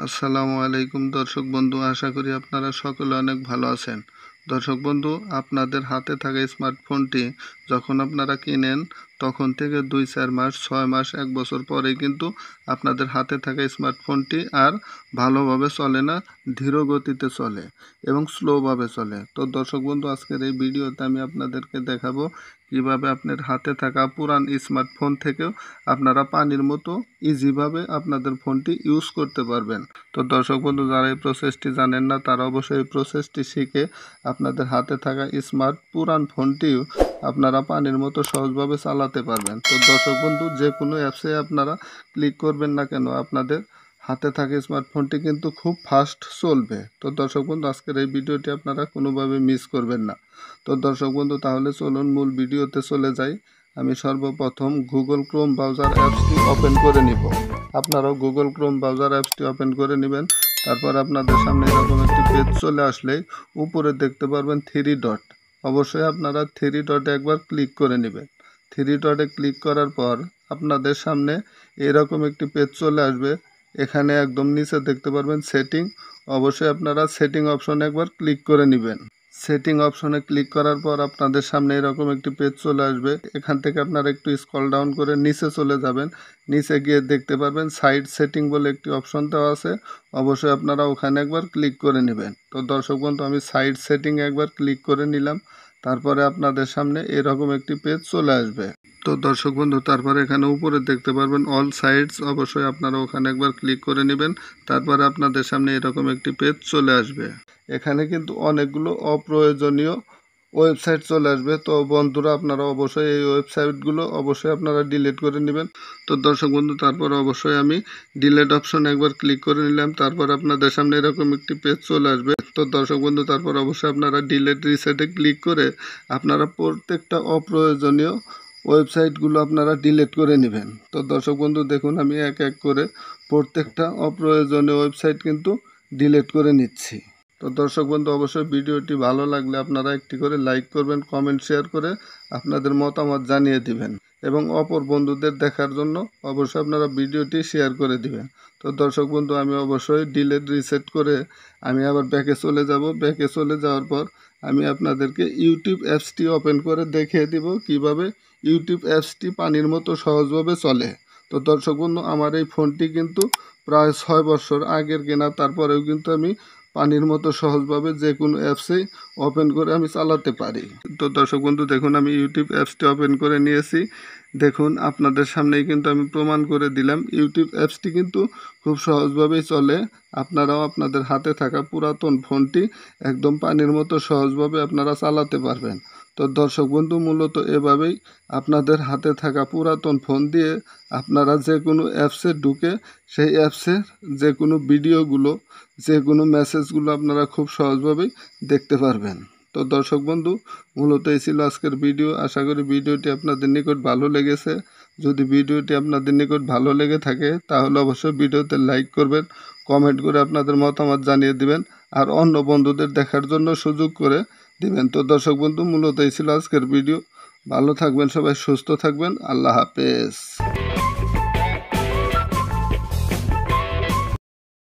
আসসালামু আলাইকুম দর্শক বন্ধু, আশা করি আপনারা সকলে অনেক ভালো আছেন। দর্শক বন্ধু, আপনাদের হাতে থাকা স্মার্টফোনটি যখন আপনারা কিনেন তখন থেকে 2-4 মাস, 6 মাস, 1 বছর পরেই কিন্তু আপনাদের হাতে থাকা স্মার্টফোনটি আর ভালোভাবে চলে না, ধীর গতিতে চলে এবং স্লোভাবে চলে। তো দর্শক বন্ধু, আজকের এই ভিডিওতে আমি আপনাদেরকে দেখাবো কিভাবে আপনার হাতে থাকা পুরান স্মার্টফোন থেকেও আপনারা পানির মতো ইজিভাবে আপনাদের ফোনটি ইউজ করতে পারবেন। তো দর্শক বন্ধু, যারা এই প্রসেসটি জানেন না তারা অবশ্যই এই প্রসেসটি শিখে আপনাদের হাতে থাকা স্মার্ট পুরান ফোনটিও আপনারা পানির মতো সহজভাবে চালাতে পারবেন। তো দর্শক বন্ধু, যে কোনো অ্যাপসে আপনারা ক্লিক করবেন না কেন আপনাদের হাতে থাকা স্মার্টফোনটি কিন্তু খুব ফাস্ট চলবে। তো দর্শক বন্ধু, আজকের এই ভিডিওটি আপনারা কোনোভাবে মিস করবেন না। তো দর্শক বন্ধু, তাহলে চলুন মূল ভিডিওতে চলে যাই। আমি সর্বপ্রথম গুগল ক্রোম ব্রাউজার অ্যাপসটি ওপেন করে নিব। আপনারাও গুগল ক্রোম ব্রাউজার অ্যাপসটি ওপেন করে নেবেন। তারপর আপনাদের সামনে এরকম একটি পেজ চলে আসলেই উপরে দেখতে পারবেন 3 ডট। অবশ্যই আপনারা 3 ডটে একবার ক্লিক করে নেবেন। 3 ডটে ক্লিক করার পর আপনাদের সামনে এরকম একটি পেজ চলে আসবে। এখানে একদম নিচে দেখতে পারবেন সেটিং। অবশ্যই আপনারা সেটিং অপশনে একবার ক্লিক করে নেবেন। সেটিং অপশনে ক্লিক করার পর আপনাদের সামনে এরকম একটি পেজ চলে আসবে। এখান থেকে আপনারা একটু স্ক্রল ডাউন করে নিচে চলে যাবেন। নিচে গিয়ে দেখতে পারবেন সাইড সেটিং বলে একটি অপশন দেওয়া আছে। অবশ্যই আপনারা ওখানে একবার ক্লিক করে নেবেন। তো দর্শক বন্ধু, আমি সাইড সেটিংয়ে একবার ক্লিক করে নিলাম। তারপরে আপনাদের সামনে এরকম একটি পেজ চলে আসবে। তো দর্শক বন্ধু, তারপরে এখানে উপরে দেখতে পারবেন অল সাইটস। অবশ্যই আপনারা ওখানে একবার ক্লিক করে নেবেন। তারপরে আপনাদের সামনে এরকম একটি পেজ চলে আসবে। এখানে কিন্তু অনেকগুলো অপ্রয়োজনীয় ওয়েবসাইট চলে আসবে। তো বন্ধুরা, আপনারা অবশ্যই এই ওয়েবসাইটগুলো অবশ্যই আপনারা ডিলিট করে নেবেন। তো দর্শক বন্ধু, তারপর অবশ্যই আমি ডিলিট অপশন একবার ক্লিক করে নিলাম। তারপর আপনাদের সামনে এরকম একটি পেজ চলে আসবে। তো দর্শক বন্ধু, তারপর অবশ্যই আপনারা ডিলিট রিসেটে ক্লিক করে আপনারা প্রত্যেকটা অপ্রয়োজনীয় ওয়েবসাইটগুলো আপনারা ডিলিট করে নেবেন। তো দর্শক বন্ধু, দেখুন আমি এক এক করে প্রত্যেকটা অপ্রয়োজনীয় ওয়েবসাইট কিন্তু ডিলিট করে নিচ্ছি। তো দর্শক বন্ধু, অবশ্যই ভিডিওটি ভালো লাগলে আপনারা একটি করে লাইক করবেন, কমেন্ট শেয়ার করে আপনাদের মতামত জানিয়ে দিবেন এবং অপর বন্ধুদের দেখার জন্য অবশ্যই আপনারা ভিডিওটি শেয়ার করে দিবেন। তো দর্শক বন্ধু, আমি অবশ্যই ডিলিট রিসেট করে আমি আবার ব্যাকে চলে যাব। ব্যাকে চলে যাওয়ার পর আমি আপনাদেরকে ইউটিউব অ্যাপসটি ওপেন করে দেখিয়ে দিব কিভাবে ইউটিউব অ্যাপসটি পানির মতো সহজভাবে চলে। তো দর্শক বন্ধু, আমার এই ফোনটি কিন্তু প্রায় 6 বছর আগের কেনা, তারপরেও কিন্তু আমি পানির মতো সহজভাবে যে কোনো অ্যাপসেই ওপেন করে আমি চালাতে পারি। তো দর্শক বন্ধু, দেখুন আমি ইউটিউব অ্যাপসটি ওপেন করে নিয়েছি। দেখুন আপনাদের সামনেই কিন্তু আমি প্রমাণ করে দিলাম ইউটিউব অ্যাপসটি কিন্তু খুব সহজভাবেই চলে। আপনারাও আপনাদের হাতে থাকা পুরাতন ফোনটি একদম পানির মতো সহজভাবে আপনারা চালাতে পারবেন। তো দর্শক বন্ধু, মূলত এভাবেই আপনাদের হাতে থাকা পুরাতন ফোন দিয়ে আপনারা যে কোনো অ্যাপসে ঢুকে সেই অ্যাপসের যে কোনো ভিডিওগুলো, যে কোনো মেসেজগুলো আপনারা খুব সহজভাবেই দেখতে পারবেন। তো দর্শক বন্ধু, মূলত এই ছিল আজকের ভিডিও। আশা করি ভিডিওটি আপনাদের নিকট ভালো লেগেছে। যদি ভিডিওটি আপনাদের নিকট ভালো লেগে থাকে তাহলে অবশ্যই ভিডিওতে লাইক করবেন, কমেন্ট করে আপনাদের মতামত জানিয়ে দিবেন আর অন্য বন্ধুদের দেখার জন্য সুযোগ করে দিবেন। তো দর্শক বন্ধু, মূলত এই ছিল আজকের ভিডিও। ভালো থাকবেন সবাই, সুস্থ থাকবেন। আল্লাহ হাফেজ।